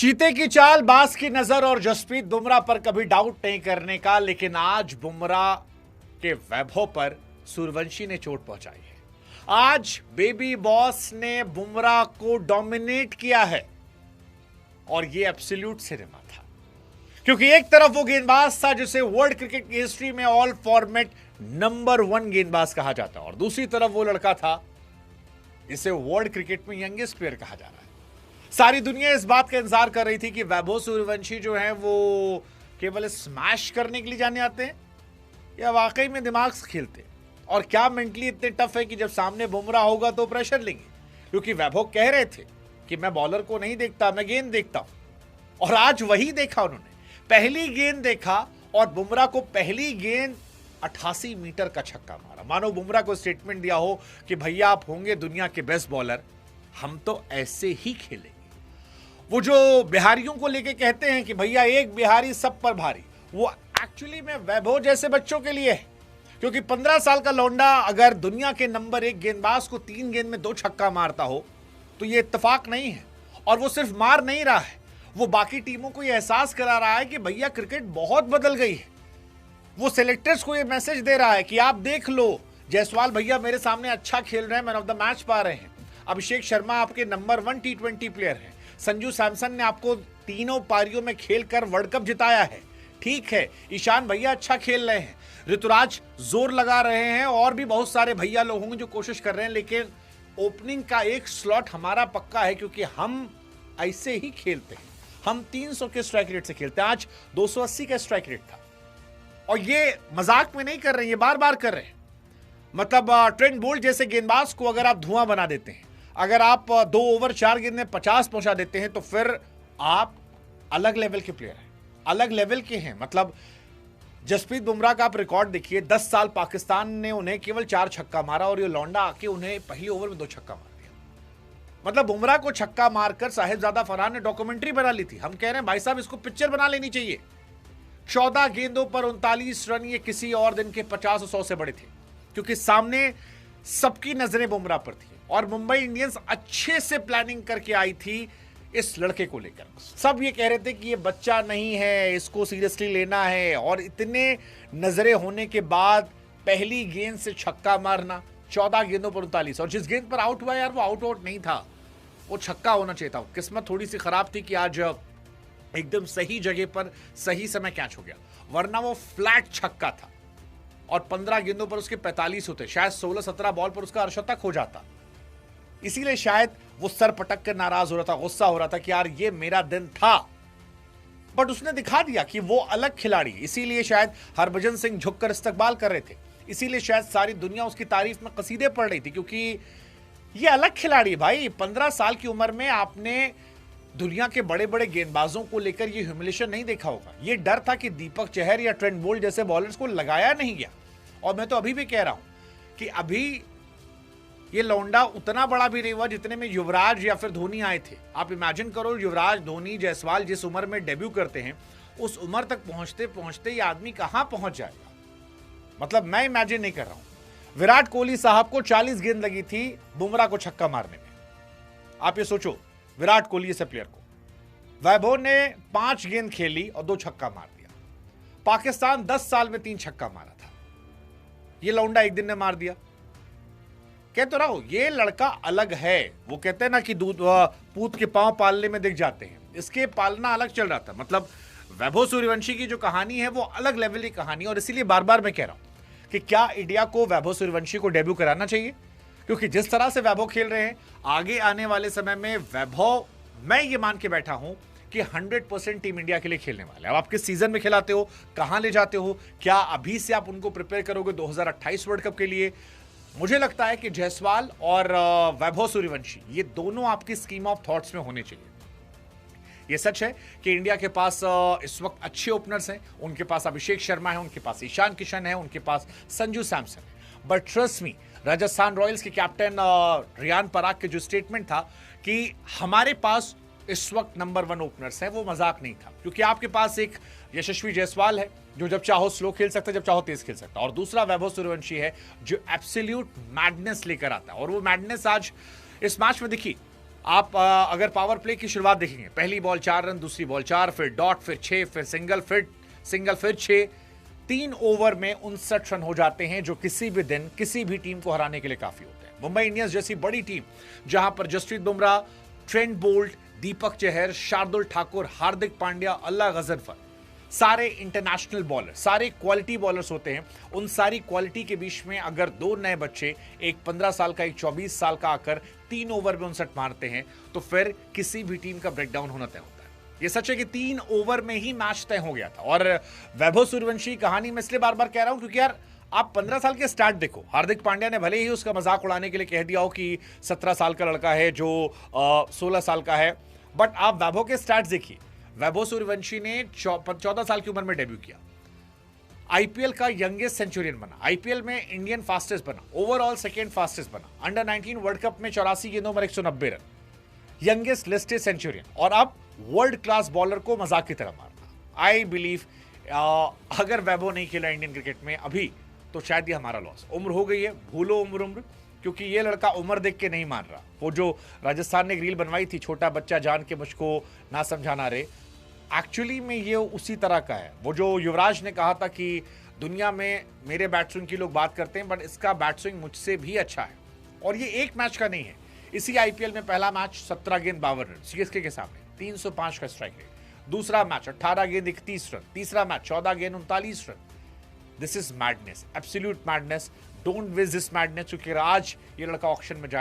चीते की चाल, बाज की नजर और जसप्रीत बुमराह पर कभी डाउट नहीं करने का, लेकिन आज बुमराह के वैभव पर सूर्यवंशी ने चोट पहुंचाई है। आज बेबी बॉस ने बुमराह को डोमिनेट किया है और यह एब्सोल्यूट सिनेमा था, क्योंकि एक तरफ वो गेंदबाज था जिसे वर्ल्ड क्रिकेट की हिस्ट्री में ऑल फॉर्मेट नंबर 1 गेंदबाज कहा जाता है, और दूसरी तरफ वो लड़का था जिसे वर्ल्ड क्रिकेट में यंगेस्ट प्लेयर कहा जा रहा है। सारी दुनिया इस बात का इंतजार कर रही थी कि वैभव सूर्यवंशी जो है वो केवल स्मैश करने के लिए जाने आते हैं या वाकई में दिमाग से खेलते हैं, और क्या मेंटली इतने टफ है कि जब सामने बुमराह होगा तो प्रेशर लेंगे। क्योंकि वैभव कह रहे थे कि मैं बॉलर को नहीं देखता, मैं गेंद देखता हूं, और आज वही देखा उन्होंने। पहली गेंद देखा और बुमराह को पहली गेंद 88 मीटर का छक्का मारा। मानो बुमराह को स्टेटमेंट दिया हो कि भैया आप होंगे दुनिया के बेस्ट बॉलर, हम तो ऐसे ही खेलेंगे। वो जो बिहारियों को लेके कहते हैं कि भैया एक बिहारी सब पर भारी, वो एक्चुअली में वैभव जैसे बच्चों के लिए है। क्योंकि 15 साल का लौंडा अगर दुनिया के नंबर 1 गेंदबाज को 3 गेंद में 2 छक्का मारता हो तो ये इत्तेफाक नहीं है। और वो सिर्फ मार नहीं रहा है, वो बाकी टीमों को ये एहसास करा रहा है कि भैया क्रिकेट बहुत बदल गई है। वो सेलेक्टर्स को ये मैसेज दे रहा है कि आप देख लो, जायसवाल भैया मेरे सामने अच्छा खेल रहे हैं, मैन ऑफ द मैच पा रहे हैं। अभिषेक शर्मा आपके नंबर 1 T20 प्लेयर हैं। संजू सैमसन ने आपको तीनों पारियों में खेलकर वर्ल्ड कप जिताया है। ठीक है, ईशान भैया अच्छा खेल रहे हैं, ऋतुराज जोर लगा रहे हैं, और भी बहुत सारे भैया लोग होंगे जो कोशिश कर रहे हैं, लेकिन ओपनिंग का एक स्लॉट हमारा पक्का है, क्योंकि हम ऐसे ही खेलते हैं। हम 300 के स्ट्राइक रेट से खेलते हैं। आज 280 का स्ट्राइक रेट था, और ये मजाक में नहीं कर रहे हैं, ये बार बार कर रहे हैं। मतलब ट्रेंट बोल्ट जैसे गेंदबाज को अगर आप धुआं बना देते हैं, अगर आप 2 ओवर 4 गेंद में 50 पहुंचा देते हैं, तो फिर आप अलग लेवल के प्लेयर हैं, अलग लेवल के हैं। मतलब जसप्रीत बुमराह का आप रिकॉर्ड देखिए, 10 साल पाकिस्तान ने उन्हें केवल 4 छक्का मारा, और ये लौंडा आके उन्हें पहले ओवर में 2 छक्का मार दिया। मतलब बुमराह को छक्का मारकर साहिबजादा फरहान ने डॉक्यूमेंट्री बना ली थी। हम कह रहे हैं भाई साहब इसको पिक्चर बना लेनी चाहिए। 14 गेंदों पर 39 रन, ये किसी और दिन के 50 और 100 से बड़े थे, क्योंकि सामने सबकी नजरें बुमराह पर थी। और मुंबई इंडियंस अच्छे से प्लानिंग करके आई थी इस लड़के को लेकर। सब ये कह रहे थे कि ये बच्चा नहीं है, इसको सीरियसली लेना है, और इतने नजरें होने के बाद पहली गेंद से छक्का मारना, 14 गेंदों पर 39, और जिस गेंद पर आउट हुआ यार वो आउट नहीं था, वो छक्का होना चाहिए था। किस्मत थोड़ी सी खराब थी कि आज एकदम सही जगह पर सही समय कैच हो गया, वरना वो फ्लैट छक्का था, और 15 गेंदों पर उसके 45 होते, शायद 16-17 बॉल पर उसका अर्शतक हो जाता। इसीलिए शायद वो सर पटक कर नाराज हो रहा था, गुस्सा हो रहा था कि यार ये मेरा दिन था। बट उसने दिखा दिया कि वो अलग खिलाड़ी, इसीलिए शायद हरभजन सिंह झुककर इस्तकबाल कर रहे थे, इसीलिए शायद सारी दुनिया उसकी तारीफ में कसीदे पढ़ रही थी, क्योंकि ये अलग खिलाड़ी भाई। 15 साल की उम्र में आपने दुनिया के बड़े बड़े गेंदबाजों को लेकर ये ह्यूमिलेशन नहीं देखा होगा। ये डर था कि दीपक चहर या ट्रेंट बोल्ट जैसे बॉलर्स को लगाया नहीं गया। और मैं तो अभी भी कह रहा हूं कि अभी ये लौंडा उतना बड़ा भी नहीं हुआ जितने में युवराज या फिर धोनी आए थे। आप इमेजिन करो, युवराज, धोनी, जायसवाल जिस उम्र में डेब्यू करते हैं, उस उम्र तक पहुंचते पहुंचते ये आदमी कहां पहुंच जाएगा। मतलब मैं इमेजिन नहीं कर रहा हूं। विराट कोहली साहब को 40 गेंद लगी थी बुमराह को छक्का मारने में। आप ये सोचो, विराट कोहली जैसे प्लेयर को वैभव ने 5 गेंद खेली और 2 छक्का मार दिया। पाकिस्तान 10 साल में 3 छक्का मारा था, ये लौंडा एक दिन ने मार दिया। कह तो रहा हूं, ये लड़का अलग है। वो कहते हैं ना कि दूध पूत के पांव पालने में दिख जाते हैं, इसके पालना अलग चल रहा था। मतलब वैभव सूर्यवंशी की जो कहानी है वो अलग लेवल की कहानी, और इसीलिए बार बार मैं कह रहा हूं कि क्या इंडिया को वैभव सूर्यवंशी को डेब्यू कराना चाहिए, क्योंकि जिस तरह से वैभव खेल रहे हैं, आगे आने वाले समय में वैभव, मैं ये मान के बैठा हूं कि 100% टीम इंडिया के लिए खेलने वाले। अब आप किस सीजन में खिलाते हो, कहां ले जाते हो, क्या अभी से आप उनको प्रिपेयर करोगे 2028 वर्ल्ड कप के लिए? मुझे लगता है कि जायसवाल और वैभव सूर्यवंशी, ये दोनों आपकी स्कीम ऑफ थॉट्स में होने चाहिए। ये सच है कि इंडिया के पास इस वक्त अच्छे ओपनर्स हैं। उनके पास अभिषेक शर्मा है, उनके पास ईशान किशन है, उनके पास संजू सैमसन है। But trust me, Rajasthan Royals के कैप्टन रियान पराग के जो स्टेटमेंट था कि हमारे पास इस वक्त नंबर 1 ओपनर्स है, वो मजाक नहीं था। क्योंकि आपके पास एक यशस्वी जायसवाल है जो जब चाहो स्लो खेल सकता है, जब चाहो तेज खेल सकता है, और दूसरा वैभव सूर्यवंशी है जो एब्सोल्यूट मैडनेस लेकर आता है। और वो मैडनेस आज इस मैच में दिखी। आप अगर पावर प्ले की शुरुआत देखेंगे, पहली बॉल 4 रन, दूसरी बॉल 4, फिर डॉट, फिर 6, फिर सिंगल, फिर 6, 3 ओवर में 59 रन हो जाते हैं, जो किसी भी दिन किसी भी टीम को हराने के लिए काफी होते हैं। मुंबई इंडियंस जैसी बड़ी टीम, जहां पर जसप्रीत बुमराह, ट्रेंट बोल्ट, दीपक चहर, शार्दुल ठाकुर, हार्दिक पांड्या, अल्लाह गजनफर, सारे इंटरनेशनल बॉलर, सारे क्वालिटी बॉलर्स होते हैं। उन सारी क्वालिटी के बीच में अगर दो नए बच्चे, एक 15 साल का, एक 24 साल का, आकर 3 ओवर में 59 मारते हैं, तो फिर किसी भी टीम का ब्रेकडाउन होना तय होता है। ये सच है कि 3 ओवर में ही मैच तय हो गया था। और वैभव सूर्यवंशी कहानी में इसलिए बार बार कह रहा हूं क्योंकि यार आप 15 साल के स्टार्ट देखो। हार्दिक पांड्या ने भले ही उसका मजाक उड़ाने के लिए कह दिया हो कि 17 साल का लड़का है जो 16 साल का है, बट आप वैभव के स्टैट्स देखिए। वैभव सूर्यवंशी ने 14 साल की उम्र में डेब्यू किया, आईपीएल का यंगेस्ट सेंचुरियन बना, आईपीएल में इंडियन फास्टेस्ट बना, ओवरऑल सेकेंड फास्टेस्ट बना, अंडर 19 वर्ल्ड कप में 84 गेंदों में 190 रन, यंगेस्ट लिस्टेड सेंचुरियन, और अब वर्ल्ड क्लास बॉलर को मजाक की तरह मारना। आई बिलीव अगर वैभव नहीं खेला इंडियन क्रिकेट में अभी, तो शायद ये हमारा लॉस। उम्र हो गई है, भूलो उम्र, क्योंकि ये लड़का उम्र देख के नहीं मान रहा। वो जो राजस्थान ने एक रील बनवाई थी, छोटा बच्चा जान के मुझको ना समझाना रे, एक्चुअली में ये उसी तरह का है। वो जो युवराज ने कहा था कि दुनिया में मेरे बैट्समैन की लोग बात करते हैं, बट इसका बैट्सविंग मुझसे भी अच्छा है। और ये एक मैच का नहीं है, इसी आईपीएल में पहला मैच 17 गेंद 52 रन सीएसके के सामने, 305 का स्ट्राइक रेट। दूसरा मैच 18 गेंद 31 रन, तीसरा मैच 14 गेंद 39 run. This is madness, absolute madness. Don't whiz this madness, क्योंकि आज ये लड़का ऑक्शन में जाए